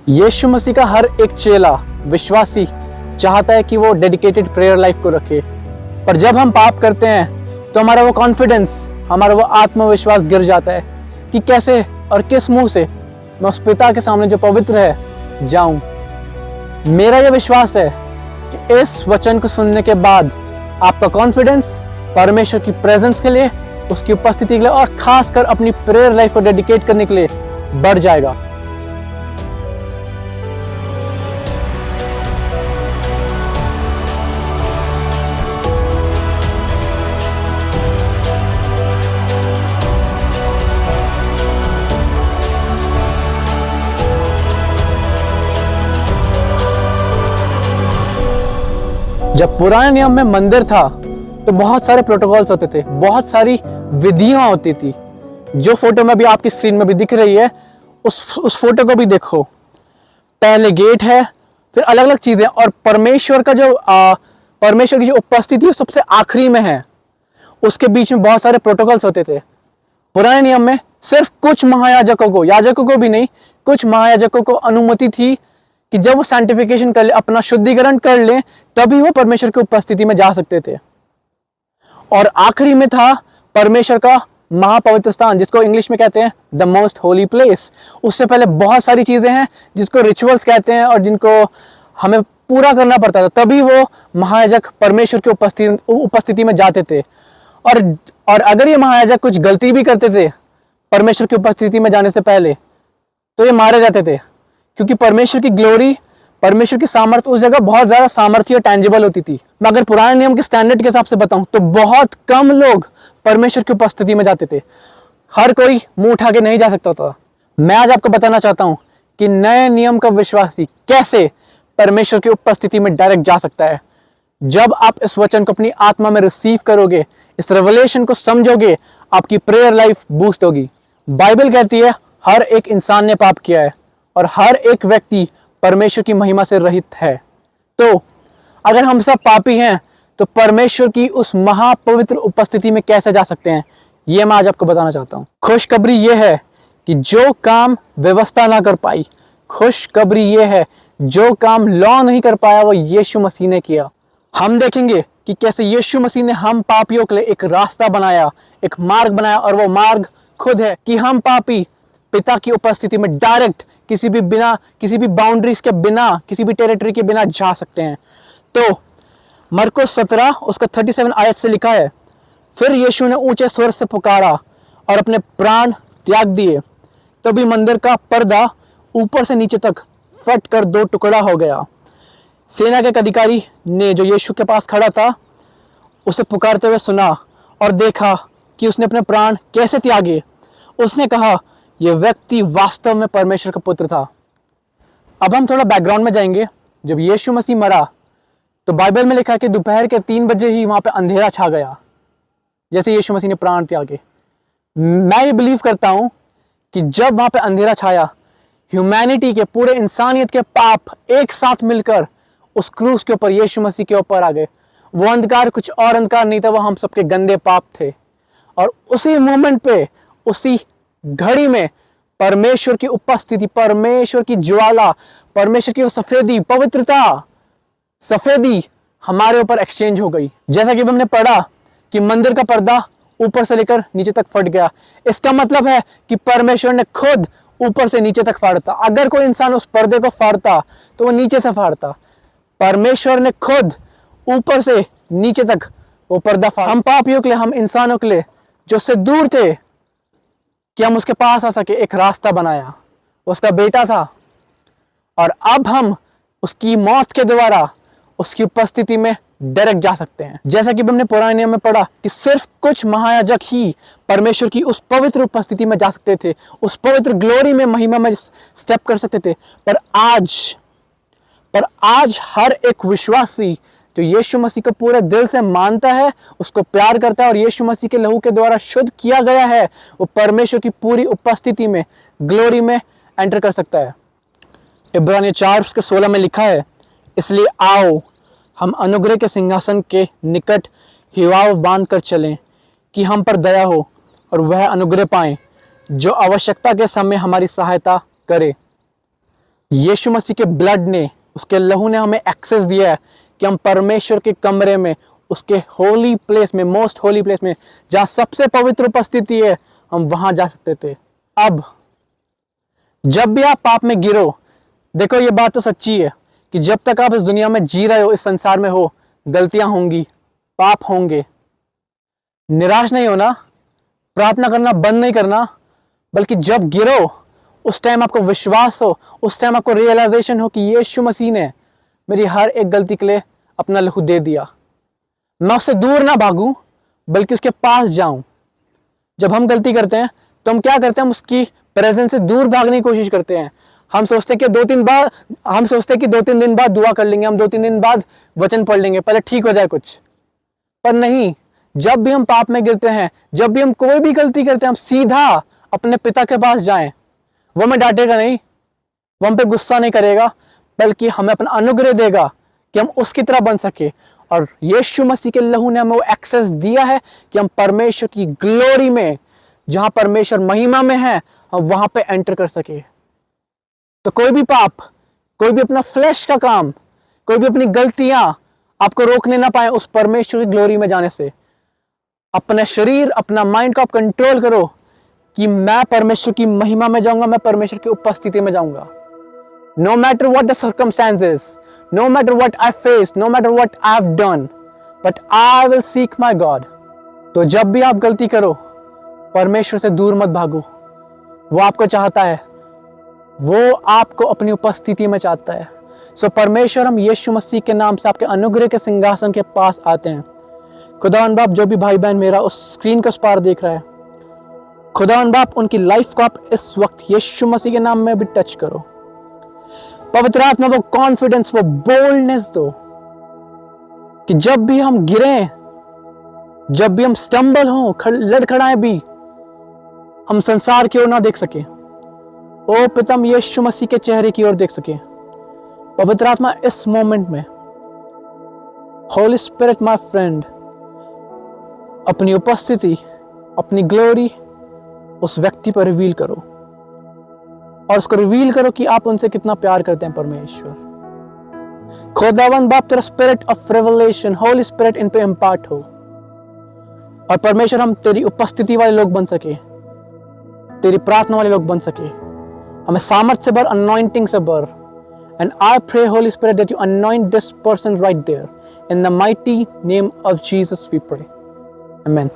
यीशु मसीह का हर एक चेला विश्वासी चाहता है कि वो डेडिकेटेड प्रेयर लाइफ को रखे, पर जब हम पाप करते हैं तो हमारा वो कॉन्फिडेंस, हमारा वो आत्मविश्वास गिर जाता है कि कैसे और किस मुंह से मैं उस पिता के सामने जो पवित्र है जाऊं। मेरा यह विश्वास है कि इस वचन को सुनने के बाद आपका कॉन्फिडेंस परमेश्वर की प्रेजेंस के लिए, उसकी उपस्थिति के लिए और खासकर अपनी प्रेयर लाइफ को डेडिकेट करने के लिए बढ़ जाएगा। जब पुराने नियम में मंदिर था तो बहुत सारे प्रोटोकॉल्स होते थे, बहुत सारी विधियां होती थी। जो फोटो में भी आपकी स्क्रीन में भी दिख रही है, उस फोटो को भी देखो। पहले गेट है, फिर अलग अलग चीजें, और परमेश्वर की जो उपस्थिति है सबसे आखिरी में है। उसके बीच में बहुत सारे प्रोटोकॉल्स होते थे। पुराने नियम में सिर्फ कुछ याजकों को भी नहीं, कुछ महायाजकों को अनुमति थी कि जब वो सैंक्टिफिकेशन कर ले, अपना शुद्धिकरण कर ले, तभी वो परमेश्वर की उपस्थिति में जा सकते थे। और आखिरी में था परमेश्वर का महापवित्र स्थान, जिसको इंग्लिश में कहते हैं द मोस्ट होली प्लेस। उससे पहले बहुत सारी चीजें हैं जिसको रिचुअल्स कहते हैं और जिनको हमें पूरा करना पड़ता था, तभी वो महायाजक परमेश्वर की उपस्थिति में जाते थे। और अगर ये महायाजक कुछ गलती भी करते थे परमेश्वर की उपस्थिति में जाने से पहले, तो ये मारे जाते थे, क्योंकि परमेश्वर की ग्लोरी, परमेश्वर की सामर्थ्य उस जगह बहुत ज्यादा सामर्थ्य और टैंजिबल होती थी। मैं अगर पुराने नियम के स्टैंडर्ड के हिसाब से बताऊं तो बहुत कम लोग परमेश्वर की उपस्थिति में जाते थे। हर कोई मुंह उठा के नहीं जा सकता था। मैं आज आपको बताना चाहता हूं कि नए नियम का विश्वासी कैसे परमेश्वर की उपस्थिति में डायरेक्ट जा सकता है। जब आप इस वचन को अपनी आत्मा में रिसीव करोगे, इस रेवलेशन को समझोगे, आपकी प्रेयर लाइफ बूस्ट होगी। बाइबल कहती है हर एक इंसान ने पाप किया है और हर एक व्यक्ति परमेश्वर की महिमा से रहित है। तो अगर हम सब पापी हैं तो परमेश्वर की उस महापवित्र उपस्थिति में कैसे जा सकते हैं, यह मैं आज आपको बताना चाहता हूं। खुशखबरी यह है कि जो काम व्यवस्था ना कर पाई, खुशखबरी यह है जो काम लॉ नहीं कर पाया, वो यीशु मसीह ने किया। हम देखेंगे कि कैसे यीशु मसीह ने हम पापियों के लिए एक रास्ता बनाया, एक मार्ग बनाया, और वो मार्ग खुद है कि हम पापी पिता की उपस्थिति में डायरेक्ट किसी भी बाउंड्रीज के बिना, किसी भी टेरिटरी के बिना जा सकते हैं। तो मरकुस 17 उसका 37 आयत से लिखा है, फिर यीशु ने ऊंचे स्वर से पुकारा और अपने प्राण त्याग दिए। तभी मंदिर का पर्दा ऊपर से नीचे तक फट कर 2 टुकड़ा हो गया। सेना के एक अधिकारी ने, जो यीशु के पास खड़ा था, उसे पुकारते हुए सुना और देखा कि उसने अपने प्राण कैसे त्यागे। उसने कहा, यह व्यक्ति वास्तव में परमेश्वर का पुत्र था। अब हम थोड़ा बैकग्राउंड में जाएंगे। जब यीशु मसीह मरा तो बाइबल में लिखा है कि दोपहर के 3 बजे ही वहां पे अंधेरा छा गया, जैसे यीशु मसीह ने प्राण त्यागे। मैं ये बिलीव करता हूं कि जब वहां पे अंधेरा छाया, ह्यूमैनिटी के, पूरे इंसानियत के पाप एक साथ मिलकर उस क्रूस के ऊपर, यीशु मसीह के ऊपर आ गए। वो अंधकार कुछ और अंधकार नहीं था, वो हम सबके गंदे पाप थे। और उसी मोमेंट पे, उसी घड़ी में परमेश्वर की उपस्थिति, परमेश्वर की ज्वाला, परमेश्वर की वो सफेदी हमारे ऊपर एक्सचेंज हो गई। जैसा कि हमने पढ़ा कि मंदिर का पर्दा ऊपर से लेकर नीचे तक फट गया। इसका मतलब है कि परमेश्वर ने खुद ऊपर से नीचे तक फाड़ता। अगर कोई इंसान उस पर्दे को फाड़ता तो वो नीचे से फाड़ता। परमेश्वर ने खुद ऊपर से नीचे तक वो पर्दा फाड़ा। हम पापियों के लिए, हम इंसानों के लिए जो उससे दूर थे, कि हम उसके पास आ सके, एक रास्ता बनाया। उसका बेटा था, और अब हम उसकी मौत के द्वारा उसकी उपस्थिति में डायरेक्ट जा सकते हैं। जैसा कि हमने पुराने नियम में पढ़ा कि सिर्फ कुछ महायाजक ही परमेश्वर की उस पवित्र उपस्थिति में जा सकते थे, उस पवित्र ग्लोरी में, महिमा में स्टेप कर सकते थे। पर आज हर एक विश्वासी जो यीशु मसीह को पूरे दिल से मानता है, उसको प्यार करता है और यीशु मसीह के लहू के द्वारा शुद्ध किया गया है, वो परमेश्वर की पूरी उपस्थिति में, ग्लोरी में एंटर कर सकता है। इब्रानियों 4:16 में लिखा है, इसलिए आओ हम अनुग्रह के सिंहासन के निकट हिवाव बांध कर चलें कि हम पर दया हो और वह अनुग्रह पाएं जो आवश्यकता के समय हमारी सहायता करे। यीशु मसीह के ब्लड ने, उसके लहू ने हमें एक्सेस दिया है कि हम परमेश्वर के कमरे में, उसके होली प्लेस में, मोस्ट होली प्लेस में, जहां सबसे पवित्र उपस्थिति है, हम वहां जा सकते थे। अब जब भी आप पाप में गिरो, देखो ये बात तो सच्ची है कि जब तक आप इस दुनिया में जी रहे हो, इस संसार में हो, गलतियां होंगी, पाप होंगे। निराश नहीं होना, प्रार्थना करना बंद नहीं करना, बल्कि जब गिरो उस टाइम आपको विश्वास हो, उस टाइम आपको रियलाइजेशन हो कि यीशु मसीह ने मेरी हर एक गलती के लिए अपना लहू दे दिया। मैं उससे दूर ना भागूं, बल्कि उसके पास जाऊं। जब हम गलती करते हैं तो हम क्या करते हैं, हम उसकी प्रेजेंस से दूर भागने की कोशिश करते हैं। हम सोचते हैं कि दो तीन दिन बाद दुआ कर लेंगे, हम 2-3 दिन बाद वचन पढ़ लेंगे, पहले ठीक हो जाए कुछ। पर नहीं, जब भी हम पाप में गिरते हैं, जब भी हम कोई भी गलती करते हैं, हम सीधा अपने पिता के पास जाएं। वो हमें डांटेगा नहीं, वो हम पे गुस्सा नहीं करेगा, बल्कि हमें अपना अनुग्रह देगा कि हम उसकी तरह बन सके। और यीशु मसीह के लहू ने हमें वो एक्सेस दिया है कि हम परमेश्वर की ग्लोरी में, जहां परमेश्वर महिमा में है, हम वहां पे एंटर कर सके। तो कोई भी पाप, कोई भी अपना फ्लैश का काम, कोई भी अपनी गलतियां आपको रोकने ना पाए उस परमेश्वर की ग्लोरी में जाने से। अपने शरीर, अपना माइंड को आप कंट्रोल करो कि मैं परमेश्वर की महिमा में जाऊंगा, मैं परमेश्वर की उपस्थिति में जाऊंगा। No matter what the circumstances, no matter what I face, no matter what I have done, but I will seek my God. तो जब भी आप गलती करो, परमेश्वर से दूर मत भागो। वो आपको चाहता है, वो आपको अपनी उपस्थिति में चाहता है। सो परमेश्वर, हम यीशु मसीह के नाम से आपके अनुग्रह के सिंहासन के पास आते हैं। खुदावन बाप, जो भी भाई बहन मेरा उस स्क्रीन के उस पार देख रहा है, खुदावन बाप, उनकी लाइफ को आप इस वक्त यीशु मसीह के नाम में भी टच करो। पवित्र आत्मा वो कॉन्फिडेंस, वो बोल्डनेस दो कि जब भी हम गिरें, जब भी हम स्टम्बल हों, लड़खड़ाएं भी, हम संसार की ओर ना देख सके, ओ पिता, हम यीशु मसीह के चेहरे की ओर देख सके। पवित्र आत्मा, इस मोमेंट में होली स्पिरिट माय फ्रेंड, अपनी उपस्थिति, अपनी ग्लोरी उस व्यक्ति पर रिवील करो, और उसको रिवील करो कि आप उनसे कितना प्यार करते हैं। परमेश्वर खुदावन बाप, तेरा spirit of revelation, Holi spirit in पे इम्पार्ट हो, और परमेश्वर, हम तेरी उपस्थिति वाले लोग बन सके, तेरी प्रार्थना वाले लोग बन सके। हमें सामर्थ से भर, अनॉइंटिंग से भर। And I pray Holy Spirit that you anoint this person right there, in the mighty name of Jesus we pray, amen.